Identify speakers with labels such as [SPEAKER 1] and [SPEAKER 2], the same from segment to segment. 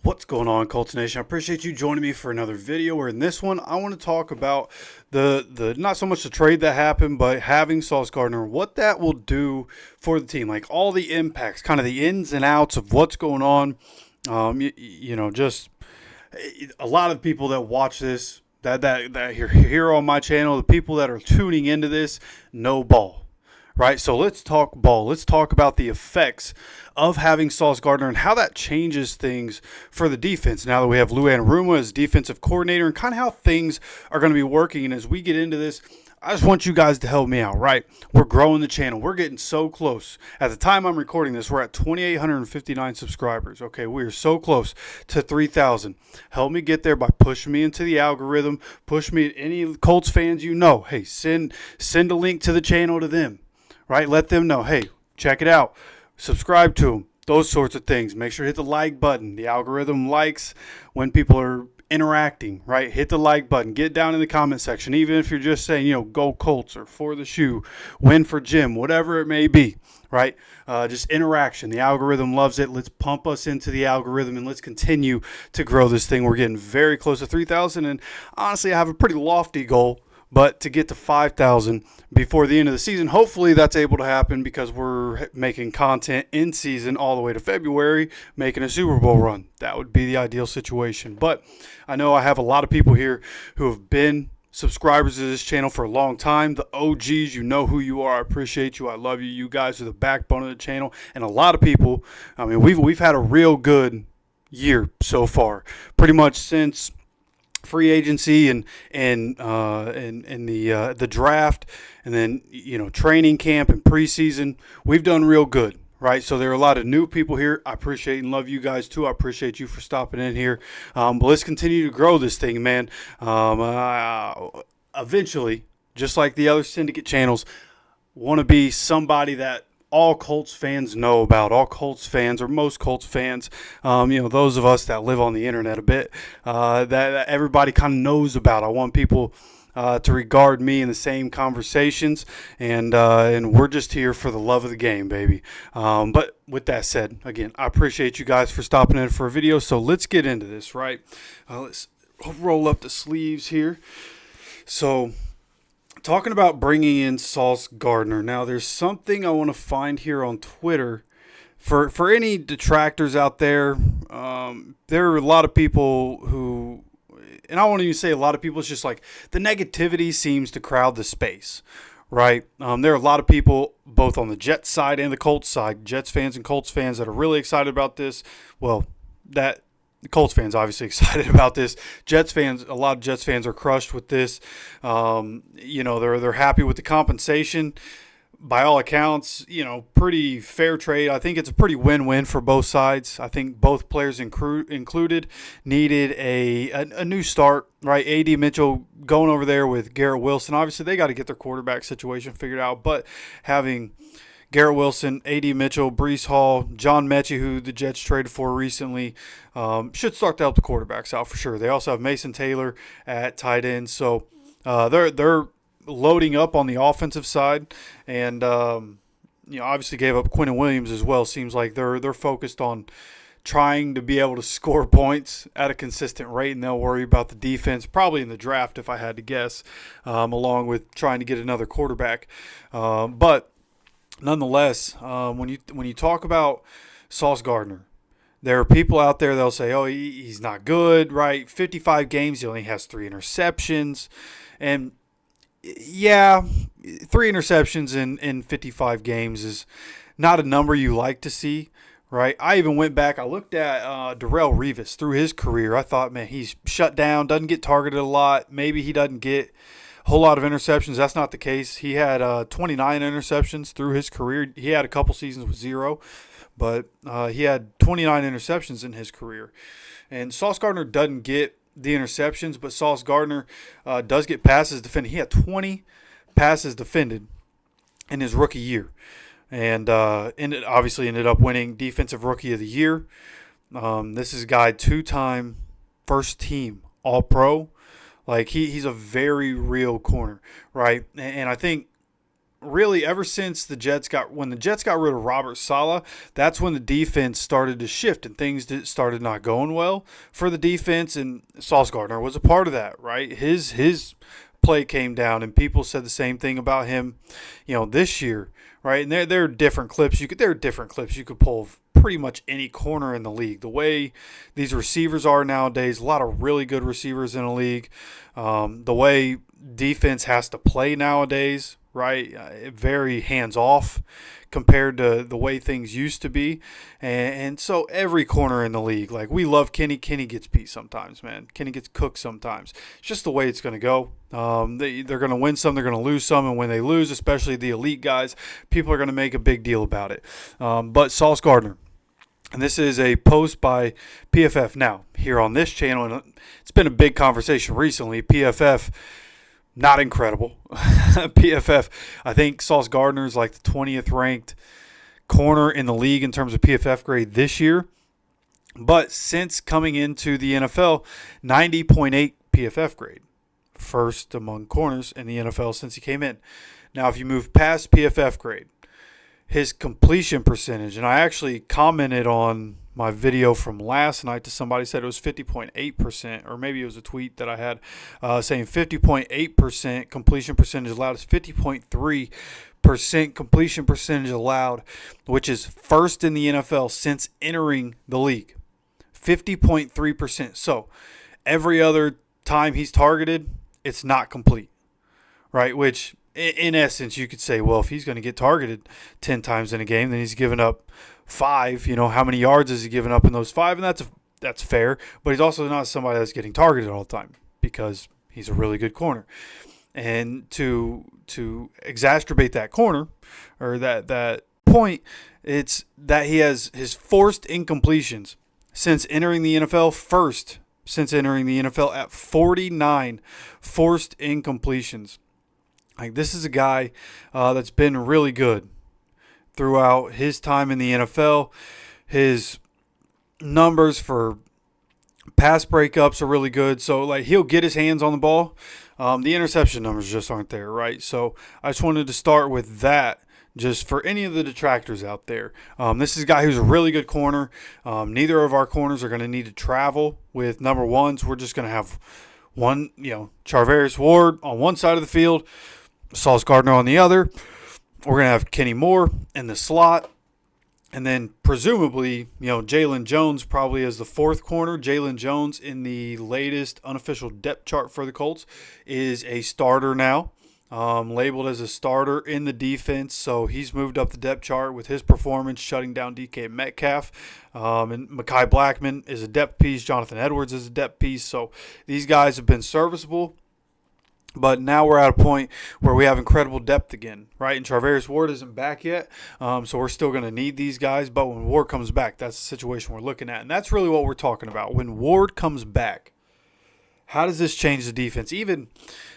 [SPEAKER 1] What's going on, Colts Nation? I appreciate you joining me for another video. Where in this one, I want to talk about the not so much the trade that happened, but having Sauce Gardner, what that will do for the team, like all the impacts, kind of the ins and outs of what's going on. Just a lot of people that watch this, that you're here on my channel, the people that are tuning into this, know ball. Right, so let's talk ball. Let's talk about the effects of having Sauce Gardner and how that changes things for the defense. Now that we have Anarumo as defensive coordinator and kind of how things are going to be working. And as we get into this, I just want you guys to help me out, right? We're growing the channel. We're getting so close. At the time I'm recording this, we're at 2,859 subscribers. Okay, we are so close to 3,000. Help me get there by pushing me into the algorithm. Push me, any Colts fans you know, hey, send a link to the channel to them. Right? Let them know, hey, check it out. Subscribe to them. Those sorts of things. Make sure to hit the like button. The algorithm likes when people are interacting, right? Hit the like button. Get down in the comment section. Even if you're just saying, go Colts or for the shoe, win for Jim, whatever it may be, right? Just interaction. The algorithm loves it. Let's pump us into the algorithm and let's continue to grow this thing. We're getting very close to 3,000. And honestly, I have a pretty lofty goal. But to get to 5,000 before the end of the season, hopefully that's able to happen because we're making content in season all the way to February, making a Super Bowl run. That would be the ideal situation. But I know I have a lot of people here who have been subscribers to this channel for a long time. The OGs, you know who you are. I appreciate you. I love you. You guys are the backbone of the channel. And a lot of people, I mean, we've had a real good year so far. Pretty much since free agency and the draft, and then training camp and preseason, we've done real good, right? So there are a lot of new people here. I appreciate and love you guys too. I appreciate you for stopping in here. But let's continue to grow this thing, man. Eventually, just like the other Syndicate channels, want to be somebody that all Colts fans know about, all Colts fans or most Colts fans, those of us that live on the internet a bit, that everybody kind of knows about. I want people to regard me in the same conversations, and we're just here for the love of the game, baby. But with that said, again, I appreciate you guys for stopping in for a video, so let's get into this, right? Let's roll up the sleeves here. So, talking about bringing in Sauce Gardner. Now, there's something I want to find here on Twitter. For any detractors out there, there are a lot of people who, and I won't even say a lot of people, it's just like the negativity seems to crowd the space, right? There are a lot of people, both on the Jets side and the Colts side, Jets fans and Colts fans, that are really excited about this. Well, the Colts fans obviously excited about this. Jets fans, a lot of Jets fans are crushed with this. They're happy with the compensation. By all accounts, pretty fair trade. I think it's a pretty win-win for both sides. I think both players included needed a new start, right? A.D. Mitchell going over there with Garrett Wilson. Obviously, they got to get their quarterback situation figured out, but having Garrett Wilson, A.D. Mitchell, Breece Hall, John Mechie, who the Jets traded for recently, should start to help the quarterbacks out for sure. They also have Mason Taylor at tight end, so they're loading up on the offensive side, and obviously gave up Quentin Williams as well. Seems like they're focused on trying to be able to score points at a consistent rate, and they'll worry about the defense probably in the draft, if I had to guess, along with trying to get another quarterback, but nonetheless, when you talk about Sauce Gardner, there are people out there that'll say, "Oh, he's not good." Right? 55 games, he only has 3 interceptions, and yeah, 3 interceptions in 55 games is not a number you like to see. Right? I even went back. I looked at Darrelle Revis through his career. I thought, man, he's shut down, doesn't get targeted a lot. Maybe he doesn't get whole lot of interceptions. That's not the case. He had 29 interceptions through his career. He had a couple seasons with 0, but he had 29 interceptions in his career. And Sauce Gardner doesn't get the interceptions, but Sauce Gardner does get passes defended. He had 20 passes defended in his rookie year, and obviously ended up winning Defensive Rookie of the Year. This is a guy 2-time first team All-Pro. Like he's a very real corner, right? And I think really ever since when the Jets got rid of Robert Saleh, that's when the defense started to shift and things started not going well for the defense. And Sauce Gardner was a part of that, right? His play came down, and people said the same thing about him, this year, right? And there are different clips you could pull of pretty much any corner in the league. The way these receivers are nowadays, a lot of really good receivers in the league. The way defense has to play nowadays, right? Very hands-off compared to the way things used to be. And so every corner in the league, like we love Kenny. Kenny gets beat sometimes, man. Kenny gets cooked sometimes. It's just the way it's going to go. They're going to win some, they're going to lose some, and when they lose, especially the elite guys, people are going to make a big deal about it. But Sauce Gardner, and this is a post by PFF. Now, here on this channel, and it's been a big conversation recently, PFF, not incredible. PFF, I think Sauce Gardner is like the 20th ranked corner in the league in terms of PFF grade this year. But since coming into the NFL, 90.8 PFF grade. First among corners in the NFL since he came in. Now, if you move past PFF grade, his completion percentage, and I actually commented on my video from last night to somebody, said it was 50.8%, or maybe it was a tweet that I had saying 50.8% completion percentage allowed. It's 50.3% completion percentage allowed, which is first in the NFL since entering the league. 50.3%. So every other time he's targeted, it's not complete, right? Which in essence, you could say, well, if he's going to get targeted 10 times in a game, then he's given up 5. How many yards has he given up in those 5? And that's fair. But he's also not somebody that's getting targeted all the time because he's a really good corner. And to exacerbate that corner or that point, it's that he has his forced incompletions since entering the NFL at 49 forced incompletions. Like, this is a guy that's been really good throughout his time in the NFL. His numbers for pass breakups are really good. So, like, he'll get his hands on the ball. The interception numbers just aren't there, right? So, I just wanted to start with that just for any of the detractors out there. This is a guy who's a really good corner. Neither of our corners are going to need to travel with number ones. We're just going to have one, Charvarius Ward on one side of the field, Sauce Gardner on the other. We're going to have Kenny Moore in the slot. And then presumably, Jalen Jones probably as the fourth corner. Jalen Jones in the latest unofficial depth chart for the Colts is a starter now, labeled as a starter in the defense. So he's moved up the depth chart with his performance, shutting down DK Metcalf. And Mekhi Blackman is a depth piece. Jonathan Edwards is a depth piece. So these guys have been serviceable. But now we're at a point where we have incredible depth again, right? And Charvarius Ward isn't back yet, so we're still going to need these guys. But when Ward comes back, that's the situation we're looking at. And that's really what we're talking about. When Ward comes back, how does this change the defense? Even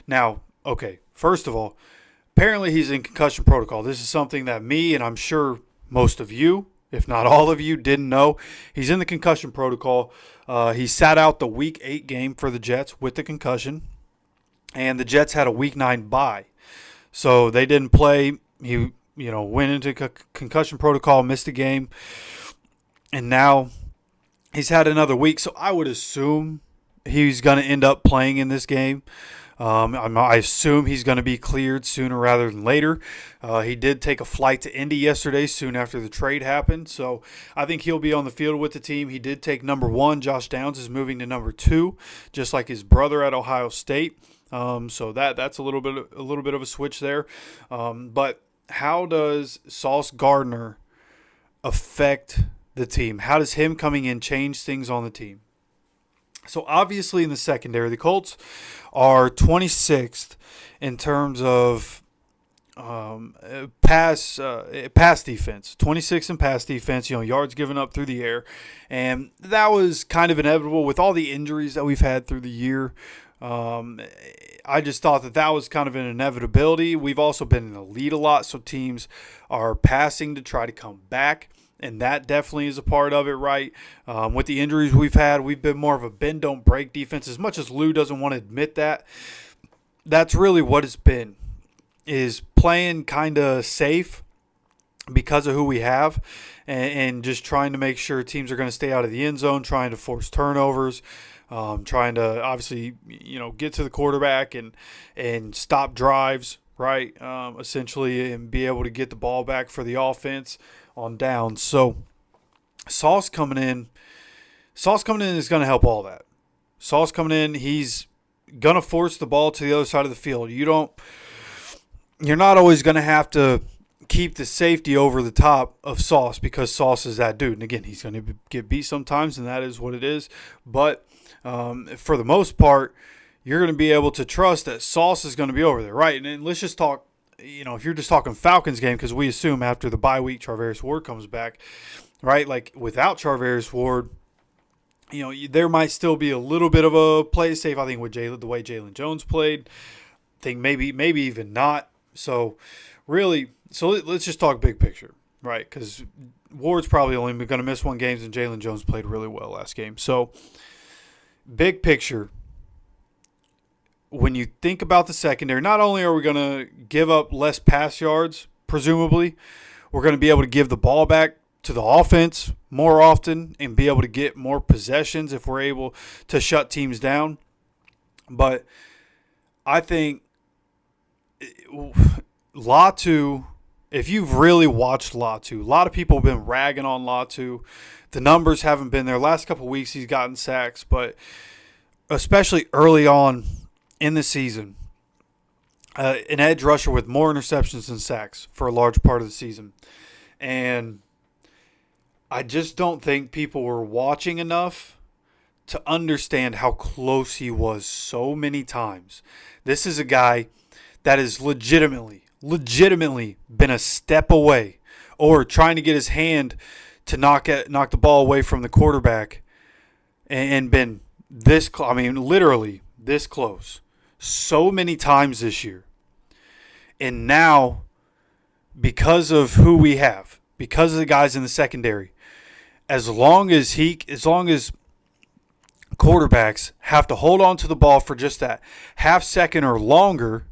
[SPEAKER 1] now, okay, first of all, apparently he's in concussion protocol. This is something that me and I'm sure most of you, if not all of you, didn't know. He's in the concussion protocol. He sat out the Week 8 game for the Jets with the concussion. And the Jets had a Week 9 bye. So they didn't play. He, went into concussion protocol, missed a game. And now he's had another week. So I would assume he's going to end up playing in this game. I assume he's going to be cleared sooner rather than later. He did take a flight to Indy yesterday soon after the trade happened. So I think he'll be on the field with the team. He did take number 1. Josh Downs is moving to number 2, just like his brother at Ohio State. So that's a little bit of a switch there. But how does Sauce Gardner affect the team? How does him coming in change things on the team? So obviously in the secondary, the Colts are 26th in terms of pass defense. 26th in pass defense, yards given up through the air. And that was kind of inevitable with all the injuries that we've had through the year. I just thought that was kind of an inevitability. We've also been in the lead a lot, so teams are passing to try to come back, and that definitely is a part of it, right? With the injuries we've had, we've been more of a bend-don't-break defense. As much as Lou doesn't want to admit that, that's really what it's been, is playing kind of safe because of who we have, and just trying to make sure teams are going to stay out of the end zone, trying to force turnovers, trying to obviously get to the quarterback and stop drives, right? Essentially, and be able to get the ball back for the offense on downs. So Sauce coming in is going to help all that. Sauce coming in, he's going to force the ball to the other side of the field. You're not always going to have to keep the safety over the top of Sauce because Sauce is that dude. And again, he's going to get beat sometimes, and that is what it is. But for the most part, you're going to be able to trust that Sauce is going to be over there, right? And let's just talk, if you're just talking Falcons game, because we assume after the bye week Charvarius Ward comes back, right? Like without Charvarius Ward, there might still be a little bit of a play safe. I think with the way Jalen Jones played, I think maybe even not. So really, let's just talk big picture, right? Because Ward's probably only going to miss one game, and Jalen Jones played really well last game. So big picture, when you think about the secondary, not only are we going to give up less pass yards, presumably, we're going to be able to give the ball back to the offense more often and be able to get more possessions if we're able to shut teams down. But I think Latu, if you've really watched Latu, a lot of people have been ragging on Latu. The numbers haven't been there. Last couple of weeks he's gotten sacks, but especially early on in the season, an edge rusher with more interceptions than sacks for a large part of the season. And I just don't think people were watching enough to understand how close he was so many times. This is a guy that has legitimately been a step away or trying to get his hand to knock the ball away from the quarterback and been this close. I mean, literally this close so many times this year. And now, because of who we have, because of the guys in the secondary, as long as quarterbacks have to hold on to the ball for just that half second or longer,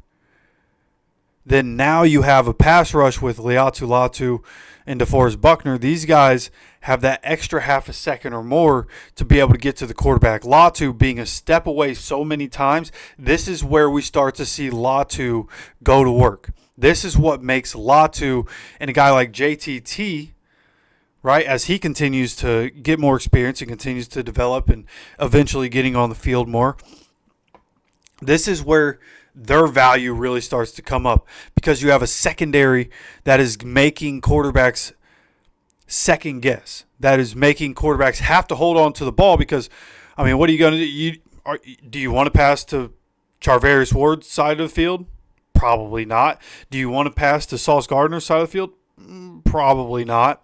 [SPEAKER 1] then now you have a pass rush with Latu and DeForest Buckner. These guys have that extra half a second or more to be able to get to the quarterback. Latu being a step away so many times, this is where we start to see Latu go to work. This is what makes Latu and a guy like JTT, right, as he continues to get more experience and continues to develop and eventually getting on the field more, this is where their value really starts to come up because you have a secondary that is making quarterbacks second guess, that is making quarterbacks have to hold on to the ball because, I mean, what are you going to do? Do you want to pass to Charvarius Ward's side of the field? Probably not. Do you want to pass to Sauce Gardner's side of the field? Probably not.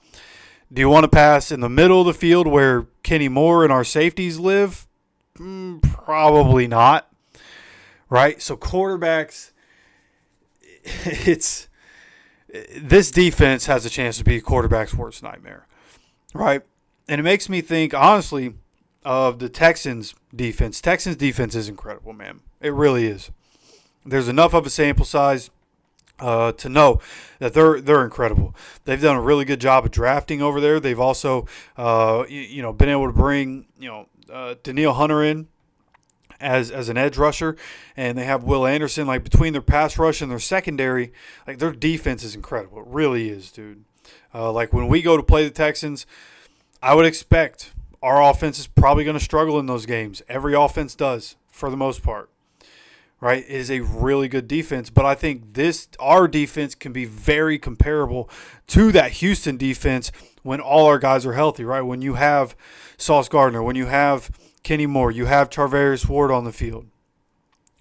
[SPEAKER 1] Do you want to pass in the middle of the field where Kenny Moore and our safeties live? Probably not. Right? So quarterbacks, this defense has a chance to be a quarterback's worst nightmare. Right? And it makes me think, honestly, of the Texans' defense. Texans' defense is incredible, man. It really is. There's enough of a sample size to know that they're incredible. They've done a really good job of drafting over there. They've also, been able to bring, Danielle Hunter in as an edge rusher, and they have Will Anderson. Like, between their pass rush and their secondary, like, their defense is incredible. It really is, dude. Like, when we go to play the Texans, I would expect our offense is probably going to struggle in those games. Every offense does, for the most part. Right? It is a really good defense, but I think our defense can be very comparable to that Houston defense when all our guys are healthy, right? When you have Sauce Gardner, when you have Kenny Moore, you have Charvarius Ward on the field,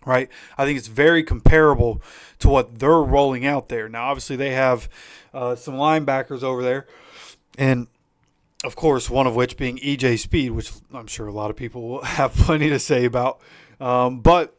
[SPEAKER 1] right? I think it's very comparable to what they're rolling out there. Now, obviously, they have some linebackers over there, and of course, one of which being EJ Speed, which I'm sure a lot of people will have plenty to say about, but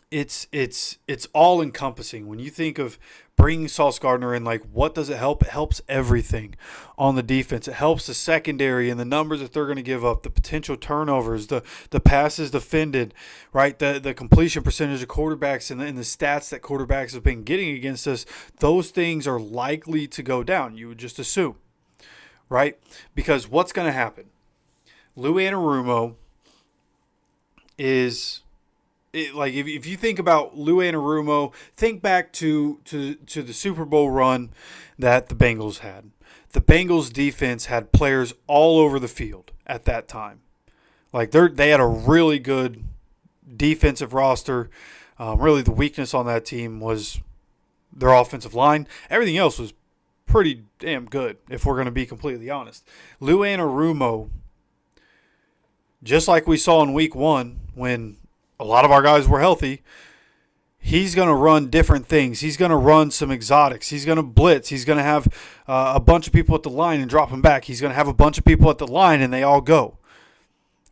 [SPEAKER 1] it's all encompassing. When you think of bringing Sauce Gardner in, like, what does it help? It helps everything on the defense. It helps the secondary and the numbers that they're going to give up, the potential turnovers, the passes defended, right? The completion percentage of quarterbacks and the stats that quarterbacks have been getting against us. Those things are likely to go down, you would just assume, right? Because what's going to happen? Lou Anarumo is... if you think about Lou Anarumo, think back to the Super Bowl run that the Bengals had. The Bengals defense had players all over the field at that time. Like they had a really good defensive roster. Really, the weakness on that team was their offensive line. Everything else was pretty damn good, if we're going to be completely honest. Lou Anarumo, just like we saw in Week 1 when a lot of our guys were healthy, he's going to run different things. He's going to run some exotics. He's going to blitz. He's going to have a bunch of people at the line and drop them back. He's going to have a bunch of people at the line and they all go,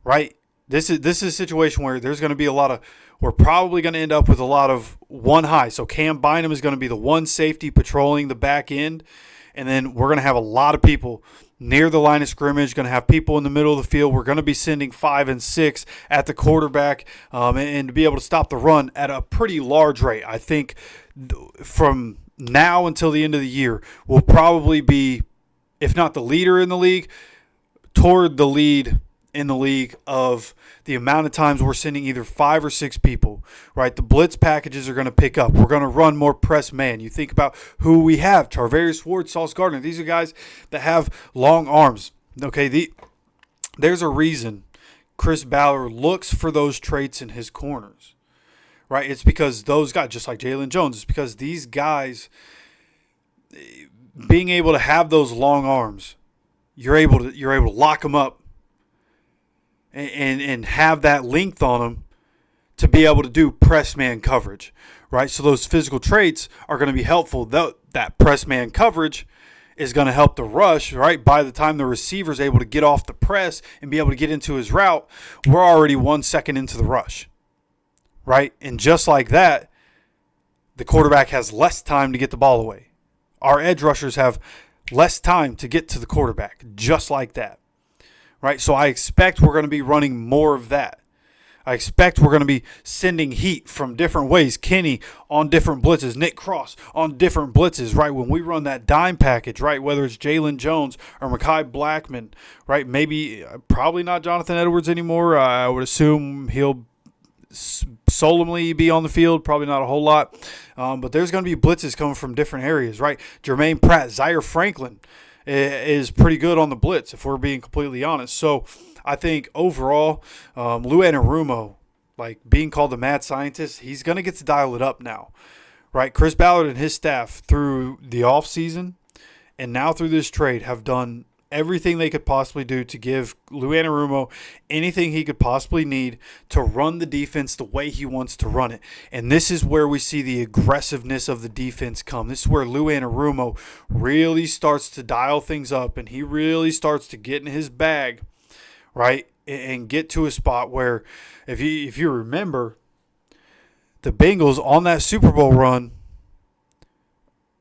[SPEAKER 1] right? This is a situation where there's going to be we're probably going to end up with a lot of one high. So Cam Bynum is going to be the one safety patrolling the back end. And then we're going to have a lot of people near the line of scrimmage, going to have people in the middle of the field. We're going to be sending 5 and 6 at the quarterback and to be able to stop the run at a pretty large rate. I think from now until the end of the year, we'll probably be, if not the leader in the league, toward the lead in the league of the amount of times we're sending either 5 or 6 people, right? The blitz packages are going to pick up. We're going to run more press man. You think about who we have, Tarvarius Ward, Sauce Gardner. These are guys that have long arms. Okay, there's a reason Chris Ballard looks for those traits in his corners, right? It's because those guys, just like Jalen Jones, it's because these guys, being able to have those long arms, you're able to lock them up and have that length on them to be able to do press man coverage, right? So those physical traits are going to be helpful. That press man coverage is going to help the rush, right? By the time the receiver's able to get off the press and be able to get into his route, we're already 1 second into the rush, right? And just like that, the quarterback has less time to get the ball away. Our edge rushers have less time to get to the quarterback, just like that. Right, so I expect we're going to be running more of that. I expect we're going to be sending heat from different ways. Kenny on different blitzes. Nick Cross on different blitzes, right? When we run that dime package, right, whether it's Jalen Jones or Mekhi Blackman, right, probably not Jonathan Edwards anymore. I would assume he'll solemnly be on the field, probably not a whole lot. But there's going to be blitzes coming from different areas, right? Jermaine Pratt, Zaire Franklin is pretty good on the blitz, if we're being completely honest. So I think overall, Lou Anarumo, like being called the mad scientist, he's going to get to dial it up now, right? Chris Ballard and his staff through the offseason and now through this trade have done everything they could possibly do to give Lou Anarumo anything he could possibly need to run the defense the way he wants to run it. And this is where we see the aggressiveness of the defense come. This is where Lou Anarumo really starts to dial things up and he really starts to get in his bag, right, and get to a spot where, if you remember, the Bengals on that Super Bowl run,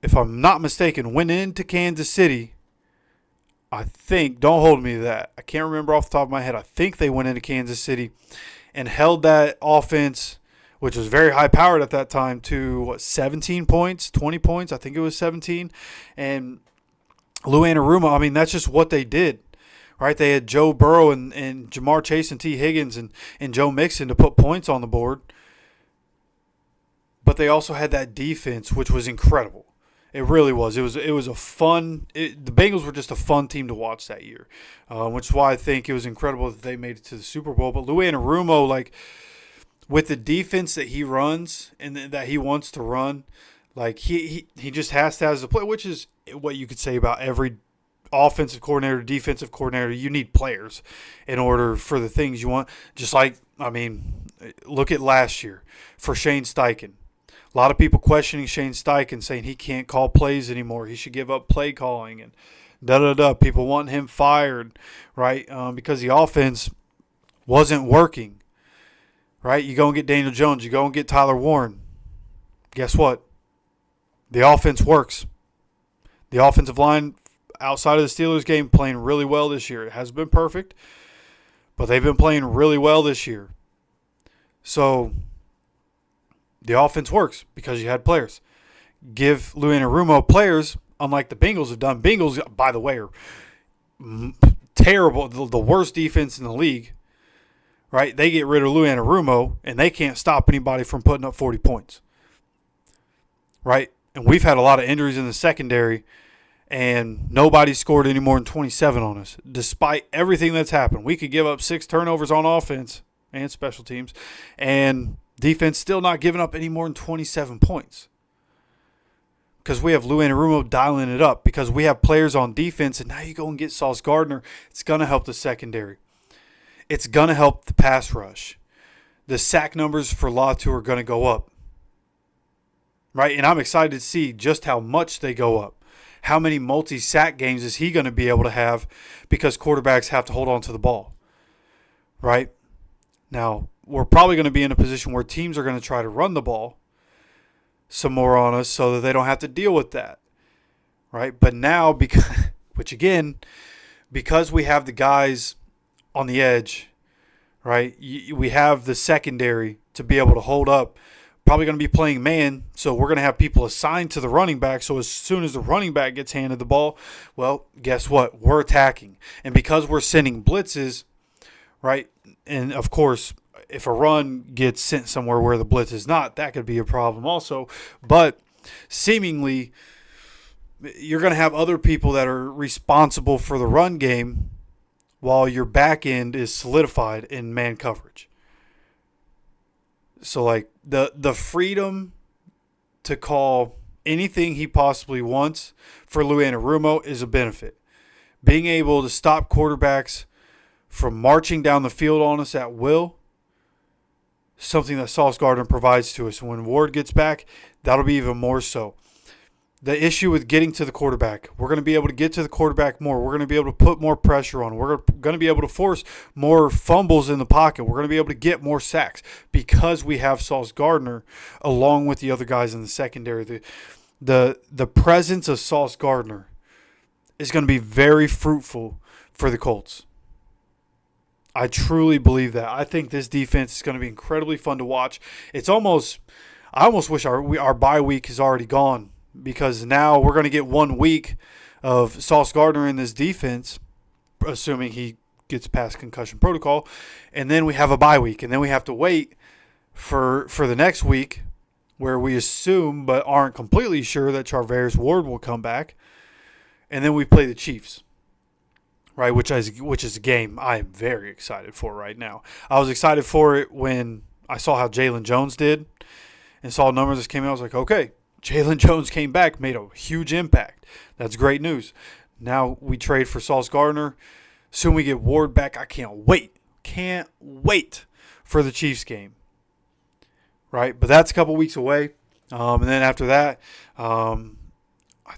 [SPEAKER 1] if I'm not mistaken, went into Kansas City. I think, don't hold me to that. I can't remember off the top of my head. I think they went into Kansas City and held that offense, which was very high-powered at that time, to 17 points, 20 points. I think it was 17. And Lou Anarumo, I mean, that's just what they did, right? They had Joe Burrow and Jamar Chase and T. Higgins and Joe Mixon to put points on the board. But they also had that defense, which was incredible. It really was. It was a fun. The Bengals were just a fun team to watch that year, which is why I think it was incredible that they made it to the Super Bowl. But Lou Anarumo, like with the defense that he runs and that he wants to run, like he just has to have the play, which is what you could say about every offensive coordinator, defensive coordinator. You need players in order for the things you want. Just like, I mean, look at last year for Shane Steichen. A lot of people questioning Shane Steichen, saying he can't call plays anymore. He should give up play calling and da-da-da. People wanting him fired, right, because the offense wasn't working, right? You go and get Daniel Jones. You go and get Tyler Warren. Guess what? The offense works. The offensive line outside of the Steelers game playing really well this year. It hasn't been perfect, but they've been playing really well this year. So the offense works because you had players. Give Lou Anarumo players, unlike the Bengals have done. Bengals, by the way, are terrible, the worst defense in the league. Right? They get rid of Lou Anarumo, and they can't stop anybody from putting up 40 points. Right? And we've had a lot of injuries in the secondary, and nobody scored any more than 27 on us, despite everything that's happened. We could give up 6 turnovers on offense and special teams, and defense still not giving up any more than 27 points. Because we have Lou Anarumo dialing it up, because we have players on defense, and now you go and get Sauce Gardner. It's going to help the secondary. It's going to help the pass rush. The sack numbers for Latu are going to go up. Right? And I'm excited to see just how much they go up. How many multi-sack games is he going to be able to have because quarterbacks have to hold on to the ball? Right? Now, we're probably going to be in a position where teams are going to try to run the ball some more on us so that they don't have to deal with that. Right? But now, because we have the guys on the edge, right? We have the secondary to be able to hold up. Probably going to be playing man, so we're going to have people assigned to the running back. So as soon as the running back gets handed the ball, well, guess what? We're attacking. And because we're sending blitzes, right? And, of course, if a run gets sent somewhere where the blitz is not, that could be a problem also. But seemingly, you're going to have other people that are responsible for the run game while your back end is solidified in man coverage. So, like, the freedom to call anything he possibly wants for Lou Anarumo is a benefit. Being able to stop quarterbacks from marching down the field on us at will, something that Sauce Gardner provides to us. When Ward gets back, that'll be even more so. The issue with getting to the quarterback, we're going to be able to get to the quarterback more. We're going to be able to put more pressure on. We're going to be able to force more fumbles in the pocket. We're going to be able to get more sacks because we have Sauce Gardner along with the other guys in the secondary. The presence of Sauce Gardner is going to be very fruitful for the Colts. I truly believe that. I think this defense is going to be incredibly fun to watch. I almost wish our bye week is already gone, because now we're going to get 1 week of Sauce Gardner in this defense, assuming he gets past concussion protocol, and then we have a bye week, and then we have to wait for the next week where we assume but aren't completely sure that Charvarius Ward will come back, and then we play the Chiefs, right? Which is a game I am very excited for right now. I was excited for it when I saw how Jalen Jones did and saw numbers that came out. I was like, okay, Jalen Jones came back, made a huge impact. That's great news. Now we trade for Sauce Gardner. Soon we get Ward back. I can't wait. Can't wait for the Chiefs game. Right? But that's a couple weeks away. And then after that, I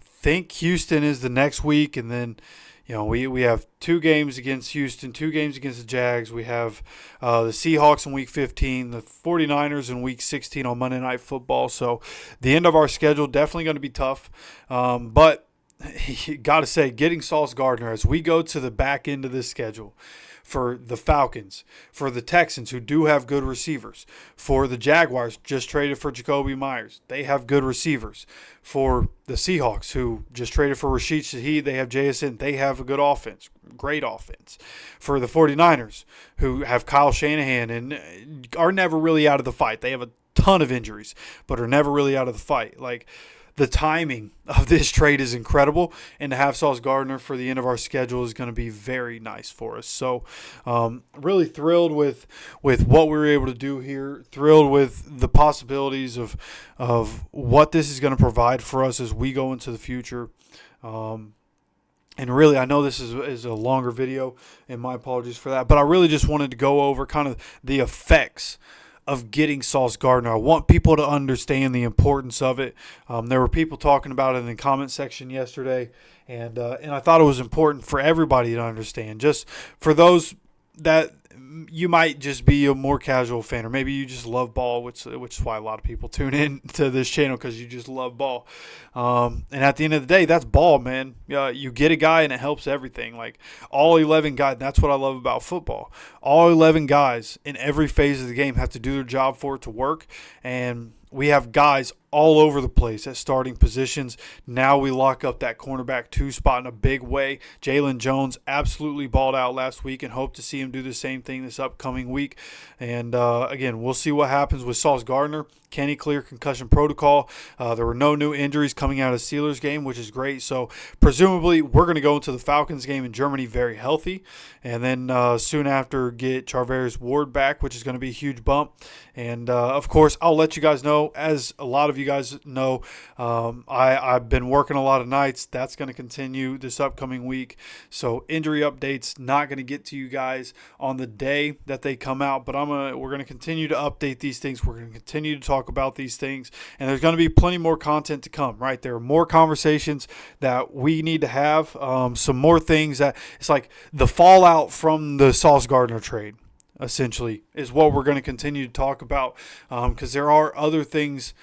[SPEAKER 1] think Houston is the next week. And then, we have 2 games against Houston, 2 games against the Jags. We have the Seahawks in Week 15, the 49ers in Week 16 on Monday Night Football. So the end of our schedule definitely going to be tough. But you got to say, getting Sauce Gardner as we go to the back end of this schedule, for the Falcons, for the Texans, who do have good receivers, for the Jaguars, just traded for Jacoby Myers. They have good receivers. For the Seahawks, who just traded for Rashid Shaheed, they have JSN. They have a good offense, great offense. For the 49ers, who have Kyle Shanahan and are never really out of the fight. They have a ton of injuries, but are never really out of the fight. Like, the timing of this trade is incredible, and to have Sauce Gardner for the end of our schedule is going to be very nice for us. So really thrilled with what we were able to do here, thrilled with the possibilities of what this is going to provide for us as we go into the future. And really, I know this is a longer video, and my apologies for that, but I really just wanted to go over kind of the effects of getting Sauce Gardner. I want people to understand the importance of it. There were people talking about it in the comment section yesterday, and I thought it was important for everybody to understand. Just for those that you might just be a more casual fan, or maybe you just love ball, which is why a lot of people tune in to this channel, because you just love ball. And at the end of the day, that's ball, man. You get a guy and it helps everything. Like all 11 guys, that's what I love about football. All 11 guys in every phase of the game have to do their job for it to work, and we have guys all over the place at starting positions. Now we lock up that cornerback 2 spot in a big way. Jalen Jones absolutely balled out last week, and hope to see him do the same thing this upcoming week. And again, we'll see what happens with Sauce Gardner. Can he clear concussion protocol? There were no new injuries coming out of the Steelers game, which is great. So presumably we're going to go into the Falcons game in Germany very healthy, and then soon after get Charvarius Ward back, which is going to be a huge bump. And of course, I'll let you guys know, as a lot of you guys know, I've been working a lot of nights. That's going to continue this upcoming week. So injury updates not going to get to you guys on the day that they come out, but we're going to continue to update these things. We're going to continue to talk about these things, and there's going to be plenty more content to come, right? There are more conversations that we need to have, some more things that it's like the fallout from the Sauce Gardner trade, essentially, is what we're going to continue to talk about, because there are other things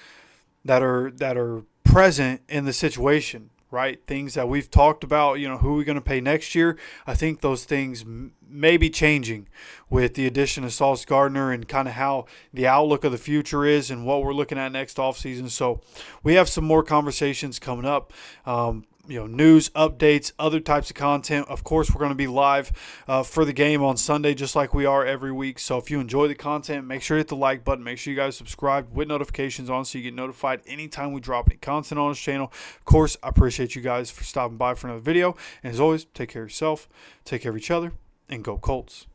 [SPEAKER 1] that are present in the situation, right? Things that we've talked about, who we're going to pay next year. I think those things may be changing with the addition of Sauce Gardner, and kind of how the outlook of the future is and what we're looking at next offseason. So we have some more conversations coming up. News, updates, other types of content. Of course, we're going to be live for the game on Sunday, just like we are every week. So if you enjoy the content, make sure to hit the like button. Make sure you guys subscribe with notifications on, so you get notified anytime we drop any content on this channel. Of course, I appreciate you guys for stopping by for another video. And as always, take care of yourself, take care of each other, and go Colts.